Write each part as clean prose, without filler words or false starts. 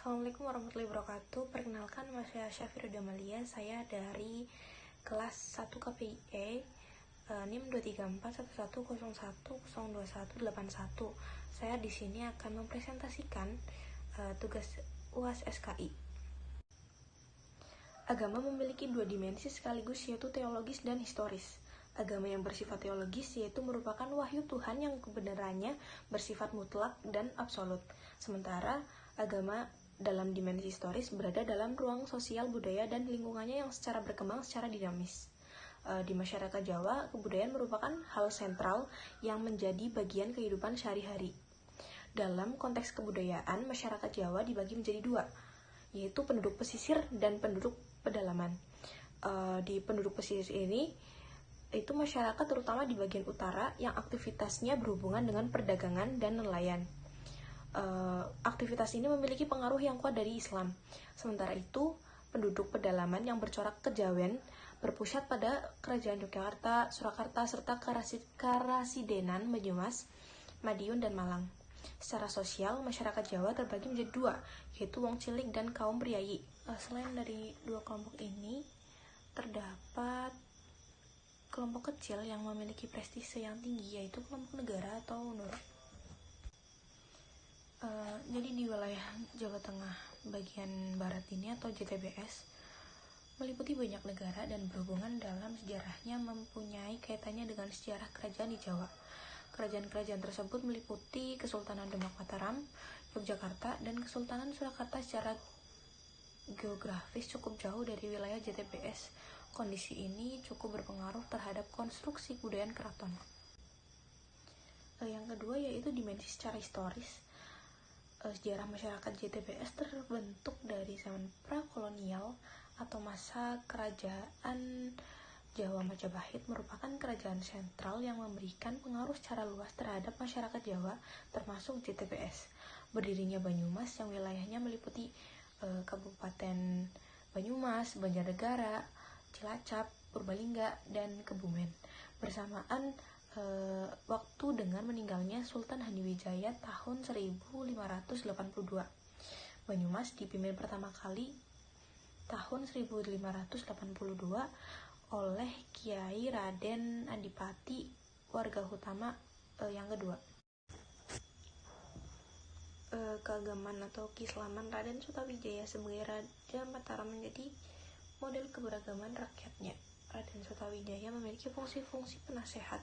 Assalamualaikum warahmatullahi wabarakatuh. Perkenalkan, nama saya Syafira Damalia. Saya dari kelas 1 KPIE, NIM 2341101012181. Saya di sini akan mempresentasikan tugas UAS SKI. Agama memiliki dua dimensi sekaligus, yaitu teologis dan historis. Agama yang bersifat teologis yaitu merupakan wahyu Tuhan yang kebenarannya bersifat mutlak dan absolut. Sementara agama dalam dimensi historis berada dalam ruang sosial, budaya, dan lingkungannya yang secara berkembang secara dinamis. Di masyarakat Jawa, kebudayaan merupakan hal sentral yang menjadi bagian kehidupan sehari-hari. Dalam konteks kebudayaan, masyarakat Jawa dibagi menjadi dua, yaitu penduduk pesisir dan penduduk pedalaman. Di penduduk pesisir ini, itu masyarakat terutama di bagian utara yang aktivitasnya berhubungan dengan perdagangan dan nelayan. Aktivitas ini memiliki pengaruh yang kuat dari Islam. Sementara itu, penduduk pedalaman yang bercorak kejawen berpusat pada Kerajaan Yogyakarta, Surakarta, serta Karasidenan, Banyumas, Madiun, dan Malang. Secara sosial, masyarakat Jawa terbagi menjadi dua, yaitu Wong Cilik dan kaum Priyayi. Selain dari dua kelompok ini, terdapat kelompok kecil yang memiliki prestise yang tinggi, yaitu kelompok negara atau nur. Jadi di wilayah Jawa Tengah bagian barat ini atau JTBS meliputi banyak negara dan berhubungan dalam sejarahnya, mempunyai kaitannya dengan sejarah kerajaan di Jawa. Kerajaan-kerajaan tersebut meliputi Kesultanan Demak Mataram, Yogyakarta, dan Kesultanan Surakarta. Secara geografis cukup jauh dari wilayah JTBS. Kondisi ini cukup berpengaruh terhadap konstruksi kebudayaan keraton. Yang kedua yaitu dimensi secara historis. Sejarah masyarakat JTBS terbentuk dari zaman prakolonial atau masa kerajaan Jawa Majapahit, merupakan kerajaan sentral yang memberikan pengaruh secara luas terhadap masyarakat Jawa, termasuk JTBS. Berdirinya Banyumas yang wilayahnya meliputi Kabupaten Banyumas, Banjarnegara, Cilacap, Purbalingga, dan Kebumen. Bersamaan waktu dengan meninggalnya Sultan Haniwijaya tahun 1582. Banyumas dipimpin pertama kali tahun 1582 oleh Kiai Raden Adipati Wargahutama yang kedua. Keagamaan atau keislaman Raden Sutawijaya sebagai Raja Mataram menjadi model keberagaman rakyatnya. Raden Sutawijaya memiliki fungsi-fungsi penasehat,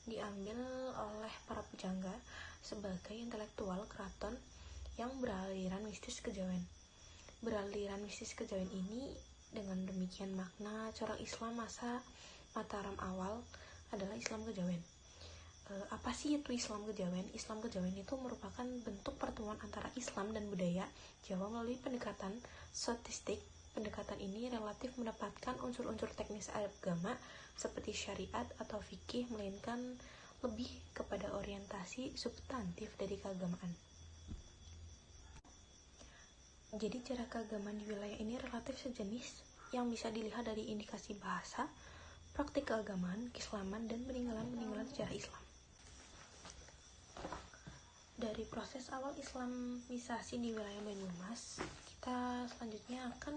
diambil oleh para pujangga sebagai intelektual keraton yang beraliran mistis kejawen. Beraliran mistis kejawen ini dengan demikian makna corak Islam masa Mataram awal adalah Islam kejawen. Apa sih itu Islam kejawen? Islam kejawen itu merupakan bentuk pertemuan antara Islam dan budaya Jawa melalui pendekatan statistik. Pendekatan ini relatif mendapatkan unsur-unsur teknis agama seperti syariat atau fikih, melainkan lebih kepada orientasi substantif dari keagamaan. Jadi cara keagamaan di wilayah ini relatif sejenis yang bisa dilihat dari indikasi bahasa, praktik keagamaan, keislaman, dan peninggalan-peninggalan sejarah Islam. Dari proses awal Islamisasi di wilayah Banyumas, kita selanjutnya akan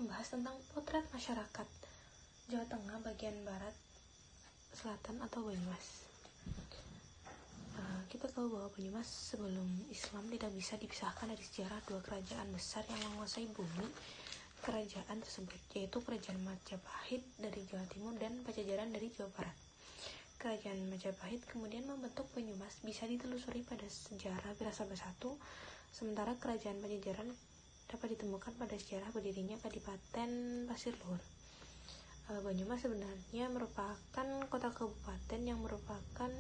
membahas tentang potret masyarakat Jawa Tengah bagian barat selatan atau Banyumas. Kita tahu bahwa Banyumas sebelum Islam tidak bisa dipisahkan dari sejarah dua kerajaan besar yang menguasai bumi kerajaan tersebut, yaitu Kerajaan Majapahit dari Jawa Timur dan Pajajaran dari Jawa Barat. Kerajaan Majapahit kemudian membentuk Banyumas, bisa ditelusuri pada sejarah Wirasa Bersatu, sementara Kerajaan Pajajaran dapat ditemukan pada sejarah berdirinya Kadipaten Pasir Luhur. Banyumas sebenarnya merupakan kota kabupaten yang merupakan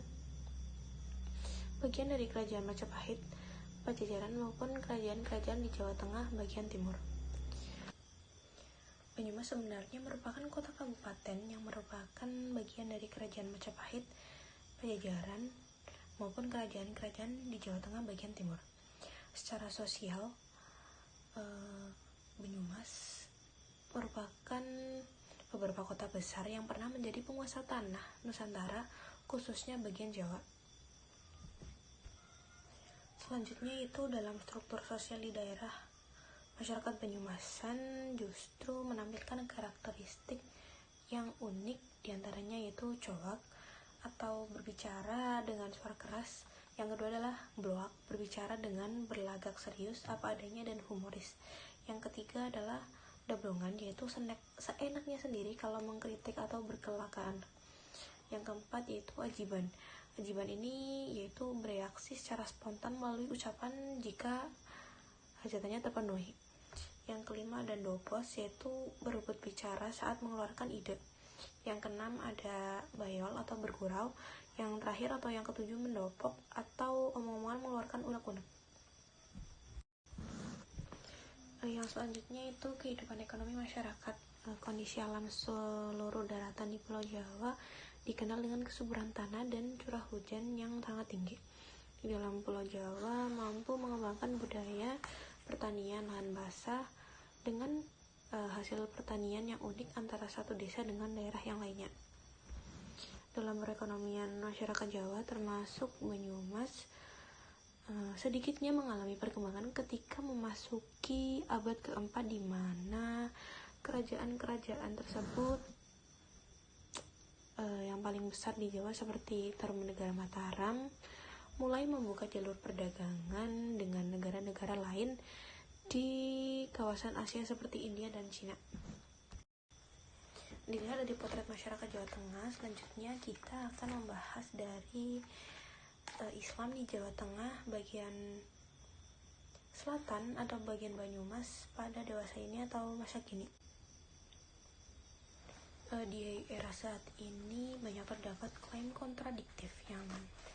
bagian dari Kerajaan Majapahit, Pajajaran maupun kerajaan-kerajaan di Jawa Tengah bagian timur. Banyumas sebenarnya merupakan kota kabupaten yang merupakan bagian dari Kerajaan Majapahit, Pajajaran maupun kerajaan-kerajaan di Jawa Tengah bagian timur. Secara sosial, Banyumas merupakan beberapa kota besar yang pernah menjadi penguasa tanah Nusantara, khususnya bagian Jawa. Selanjutnya itu dalam struktur sosial di daerah, masyarakat Banyumasan justru menampilkan karakteristik yang unik, diantaranya yaitu coak atau berbicara dengan suara keras. Yang kedua adalah bloak, berbicara dengan berlagak serius, apa adanya dan humoris. Yang ketiga adalah dablongan, yaitu seenaknya sendiri kalau mengkritik atau berkelakaan. Yang keempat yaitu ajiban. Ajiban ini yaitu bereaksi secara spontan melalui ucapan jika hajatannya terpenuhi. Yang kelima ada dopos, yaitu berebut bicara saat mengeluarkan ide. Yang keenam ada bayol atau bergurau. Yang terakhir atau yang ketujuh mendopok atau omong-omongan mengeluarkan unek-unek. Yang selanjutnya itu kehidupan ekonomi masyarakat. Kondisi alam seluruh daratan di Pulau Jawa dikenal dengan kesuburan tanah dan curah hujan yang sangat tinggi. Di dalam Pulau Jawa mampu mengembangkan budaya pertanian lahan basah dengan hasil pertanian yang unik antara satu desa dengan daerah yang lainnya. Dalam perekonomian masyarakat Jawa termasuk Banyumas sedikitnya mengalami perkembangan ketika memasuki abad keempat, di mana kerajaan-kerajaan tersebut yang paling besar di Jawa seperti Tarumanegara Mataram mulai membuka jalur perdagangan dengan negara-negara lain di kawasan Asia seperti India dan Cina. Dilihat dari potret masyarakat Jawa Tengah, selanjutnya kita akan membahas dari Islam di Jawa Tengah bagian selatan atau bagian Banyumas pada dewasa ini atau masa kini. Di era saat ini banyak terdapat klaim kontradiktif yang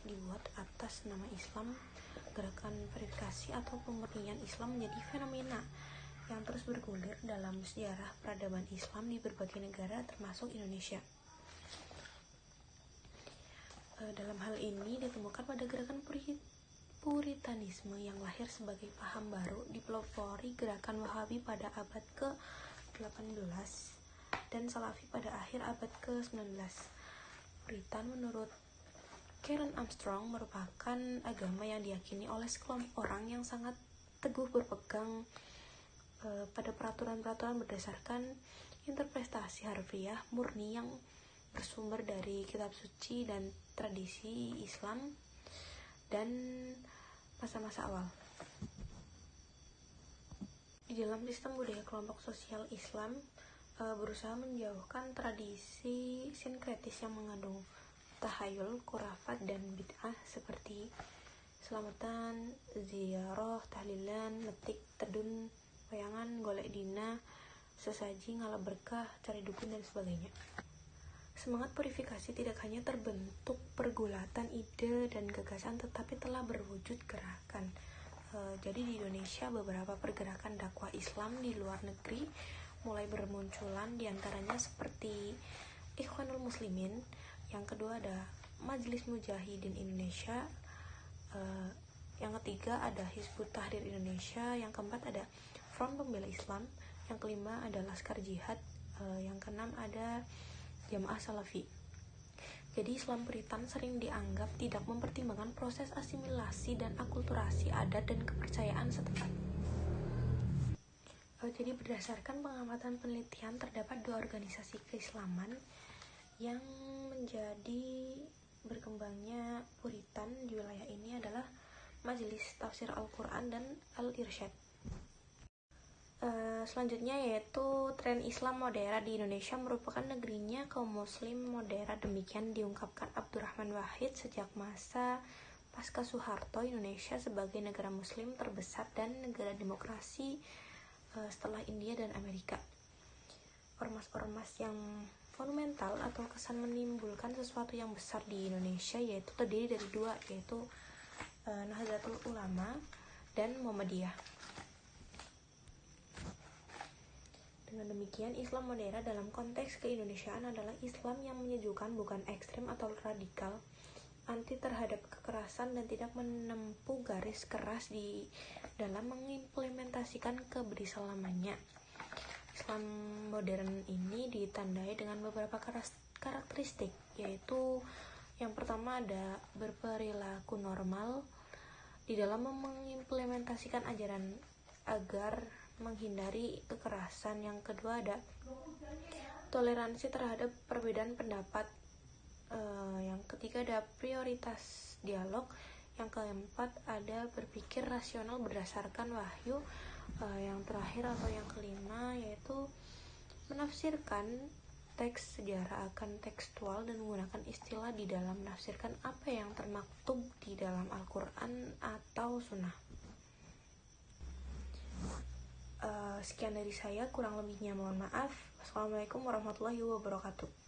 dibuat atas nama Islam. Gerakan verifikasi atau pemurnian Islam menjadi fenomena yang terus bergulir dalam sejarah peradaban Islam di berbagai negara termasuk Indonesia. Dalam hal ini ditemukan pada gerakan Puritanisme yang lahir sebagai paham baru dipelopori gerakan Wahabi pada abad ke-18 dan Salafi pada akhir abad ke-19. Puritan menurut Karen Armstrong merupakan agama yang diyakini oleh sekelompok orang yang sangat teguh berpegang pada peraturan-peraturan berdasarkan interpretasi harfiah murni yang bersumber dari kitab suci dan tradisi Islam dan masa-masa awal. Di dalam sistem budaya kelompok sosial Islam berusaha menjauhkan tradisi sinkretis yang mengandung tahayul, khurafat, dan bid'ah seperti selamatan, ziarah, tahlilan, metik, tedun, wayangan, golek dina, sesaji, ngalap berkah, cari dukun, dan sebagainya. Semangat purifikasi tidak hanya terbentuk pergulatan ide dan gagasan, tetapi telah berwujud gerakan. Jadi di Indonesia beberapa pergerakan dakwah Islam di luar negeri mulai bermunculan, diantaranya seperti Ikhwanul Muslimin, yang kedua ada Majelis Mujahidin Indonesia, yang ketiga ada Hizbut Tahrir Indonesia, yang keempat ada Front Pembela Islam, yang kelima ada Laskar Jihad, yang keenam ada Jamaah Salafi. Jadi Islam Puritan sering dianggap tidak mempertimbangkan proses asimilasi dan akulturasi adat dan kepercayaan setempat. Jadi berdasarkan pengamatan penelitian terdapat dua organisasi keislaman yang menjadi berkembangnya Puritan di wilayah ini adalah Majelis Tafsir Al-Quran dan Al-Irsyad. Selanjutnya yaitu tren Islam modera di Indonesia merupakan negerinya kaum muslim modera. Demikian diungkapkan Abdurrahman Wahid sejak masa pasca Soeharto. Indonesia sebagai negara muslim terbesar dan negara demokrasi setelah India dan Amerika. Ormas-ormas yang monumental atau kesan menimbulkan sesuatu yang besar di Indonesia yaitu terdiri dari dua, yaitu Nahdlatul Ulama dan Muhammadiyah. Dengan demikian, Islam modera dalam konteks keindonesiaan adalah Islam yang menyejukkan, bukan ekstrem atau radikal, anti terhadap kekerasan dan tidak menempuh garis keras di dalam mengimplementasikan keberislamannya. Islam modern ini ditandai dengan beberapa karakteristik, yaitu yang pertama ada berperilaku normal, di dalam mengimplementasikan ajaran agar menghindari kekerasan. Yang kedua ada toleransi terhadap perbedaan pendapat. Yang ketiga ada prioritas dialog. Yang keempat ada berpikir rasional berdasarkan wahyu. Yang terakhir atau yang kelima yaitu menafsirkan teks sejarah akan tekstual dan menggunakan istilah di dalam menafsirkan apa yang termaktub di dalam Al-Quran atau Sunnah. Sekian dari saya, kurang lebihnya mohon maaf. Wassalamualaikum warahmatullahi wabarakatuh.